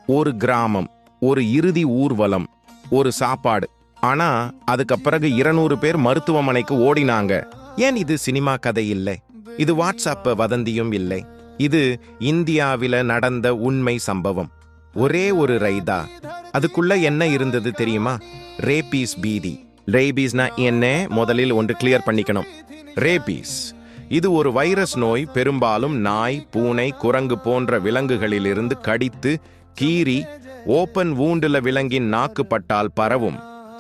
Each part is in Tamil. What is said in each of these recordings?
ஒரு கிராமம், ஒரு இறுதி ஊர்வலம், ஒரு சாப்பாடு. ஆனா அதுக்கு பிறகு 200 பேர் மருத்துவமனைக்கு ஓடினாங்க. ஏன் இது சினிமா கதை இல்லை? இது வாட்ஸ்அப் வதந்தியும் இல்லை. இது இந்தியாவில நடந்த உண்மை சம்பவம். ஒரே ஒரு ரைதா. அதுக்குள்ள என்ன இருந்தது தெரியுமா? ரேபீஸ் பீதி. ரேபீஸ்னா என்ன? முதலில் ஒன்று கிளியர் பண்ணிக்கணும். ரேபீஸ் இது ஒரு வைரஸ் நோய். பெரும்பாலும் நாய், பூனை, குரங்கு போன்ற விலங்குகளிலிருந்து கடித்து கீறி ஓப்பன் வூண்டுல விலங்கின் நாக்கு பட்டால் பரவும்.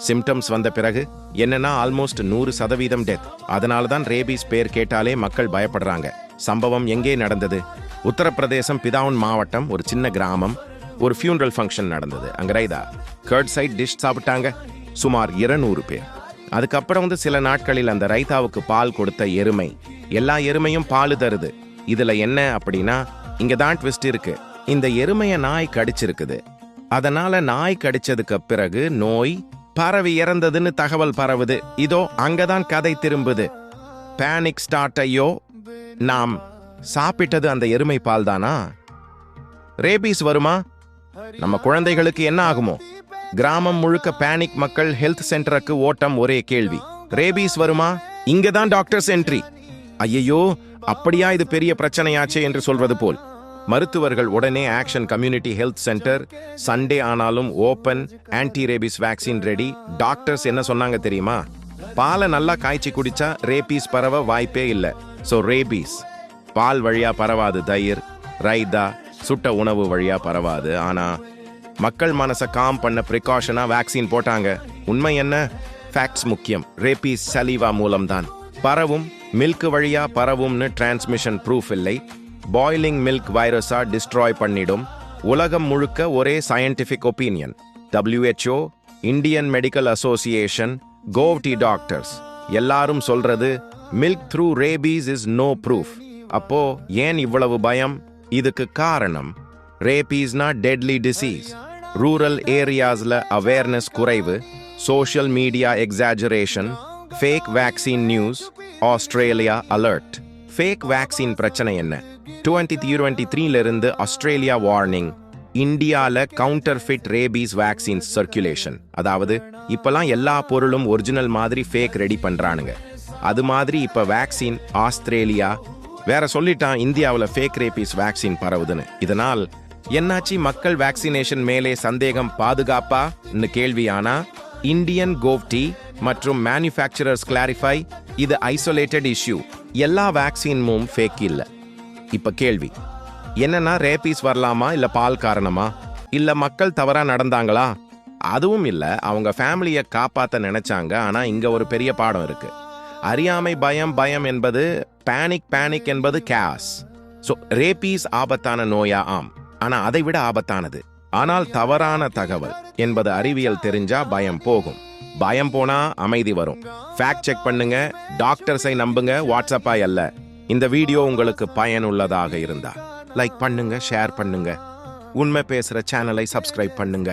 சிம்டம்ஸ் வந்த பிறகு என்னன்னா ஆல்மோஸ்ட் 100% டெத். அதனாலதான் ரேபீஸ் பேர் கேட்டாலே மக்கள் பயப்படுறாங்க. சம்பவம் எங்கே நடந்தது? உத்தரப்பிரதேசம் பிதாவுன் மாவட்டம், ஒரு சின்ன கிராமம். ஒரு ஃபியூனரல் ஃபங்க்ஷன் நடந்தது. அங்க ரைதா கர்ட் சைட் டிஷ் சாப்பிட்டாங்க சுமார் 200 பேர். அதுக்கப்புறம் சில நாட்களில் அந்த ரைதாவுக்கு பால் கொடுத்த எருமை. எல்லா எருமையும் பால் தருது. இதுல என்ன அப்படின்னா, இங்க தான் ட்விஸ்ட் இருக்கு. இந்த எருமைய நாய் கடிச்சிருக்குது. அதனால நாய் கடிச்சதுக்கு பிறகு நோய் பரவி இறந்ததுன்னு தகவல் பரவுது. இதோ அங்கதான் கதை திரும்புது. Panic start. ஐயோ, நாம் சாப்பிட்டது அந்த எருமை பால் தானா? ரேபீஸ் வருமா? நம்ம குழந்தைகளுக்கு என்ன ஆகுமோ? கிராமம் முழுக்க பேனிக். மக்கள் ஹெல்த் சென்டருக்கு ஓட்டம். ஒரே கேள்வி, ரேபீஸ் வருமா? இங்கதான் டாக்டர்ஸ் என்ட்ரி. ஐயோ, அப்படியா? இது பெரிய பிரச்சனையாச்சே என்று சொல்வது போல். மருத்துவர்கள் உடனே action. Community health centre. Sunday ஆனாலும் open. Anti rabies vaccine ready. Doctors என்ன சொன்னாங்க தெரியுமா? பாலை நல்லா காய்ச்சி குடிச்சா ரேபீஸ் பரவ வாய்ப்பே இல்லை. ஸோ ரேபீஸ் பால் வழியா பரவாது. தயிர், ரைதா, சுட்ட உணவு வழியா பரவாது. ஆனா மக்கள் மனசை காம் பண்ண ப்ரிகாஷனா வேக்சின் போட்டாங்க. உண்மை என்ன? ஃபேக்ட்ஸ் முக்கியம். ரேபீஸ் சலீவா மூலம்தான் பரவும். மில்க் வழியா பரவும்னு டிரான்ஸ்மிஷன் ப்ரூஃப் இல்லை. பாய்லிங் மில்க் வைரஸா டிஸ்ட்ராய் பண்ணிடும். உலகம் முழுக்க ஒரே scientific opinion. WHO, Indian medical association, கோவ்டி டாக்டர்ஸ் எல்லாரும் சொல்றது milk through rabies is no proof. அப்போ ஏன் இவ்வளவு பயம்? இதுக்கு காரணம், ரேபீஸ்னா டெட்லி டிசீஸ். ரூரல் ஏரியாஸ்ல அவேர்னஸ் குறைவு, social media exaggeration, fake vaccine news. Australia alert. Fake vaccine பிரச்சனை என்ன? 2023 இருந்து ஆஸ்திரேலியா வார்னிங். இந்தியால கவுண்டர்ஃபிட் ரேபீஸ் வேக்சின் சர்க்குலேஷன். அதாவது இப்பெல்லாம் எல்லா பொருளும் ஒரிஜினல் மாதிரி ஃபேக் ரெடி பண்றானுங்க. அது மாதிரி இப்ப வேக்சின் ஆஸ்திரேலியா வேற சொல்லிட்டான் இந்தியாவில் ஃபேக் ரேபீஸ் வேக்சின் பரவுதுன்னு. இதனால் என்னாச்சு? மக்கள் வேக்சினேஷன் மேலே சந்தேகம். பாதுகாப்பா கேள்வியானா இந்தியன் கோவ்டி மற்றும் மேனுஃபேக்சரர்ஸ் கிளாரிஃபை, இது ஐசோலேட்டட் இஷ்யூ. எல்லா வேக்சினும் ஃபேக் இல்ல. இப்ப கேள்வி என்னன்னா, ரேபீஸ் வரலாமா? இல்ல பால் காரணமா? இல்ல மக்கள் தவறா நடந்தாங்களா? அதுவும் இல்ல, அவங்க ஃபேமிலியை காப்பாத்த நினைச்சாங்க. ஆனா இங்க ஒரு பெரிய பாடம் இருக்கு. அறியாமை, பயம். பயம் என்பது பேனிக். பேனிக் என்பது கேஸ். சோ ரேபீஸ் ஆபத்தான நோயா? ஆம், ஆனா அதை விட ஆபத்தானது. ஆனால் தவறான தகவல் என்பது அறிவியல் தெரிஞ்சா பயம் போகும். பயம் போனா அமைதி வரும். ஃபேக்ட் செக் பண்ணுங்க, டாக்டர்ஸை நம்புங்க, வாட்ஸ்அப்பா அல்ல. இந்த வீடியோ உங்களுக்கு பயனுள்ளதாக இருந்தா லைக் பண்ணுங்க, ஷேர் பண்ணுங்க. உண்மை பேசுற சேனலை சப்ஸ்கிரைப் பண்ணுங்க.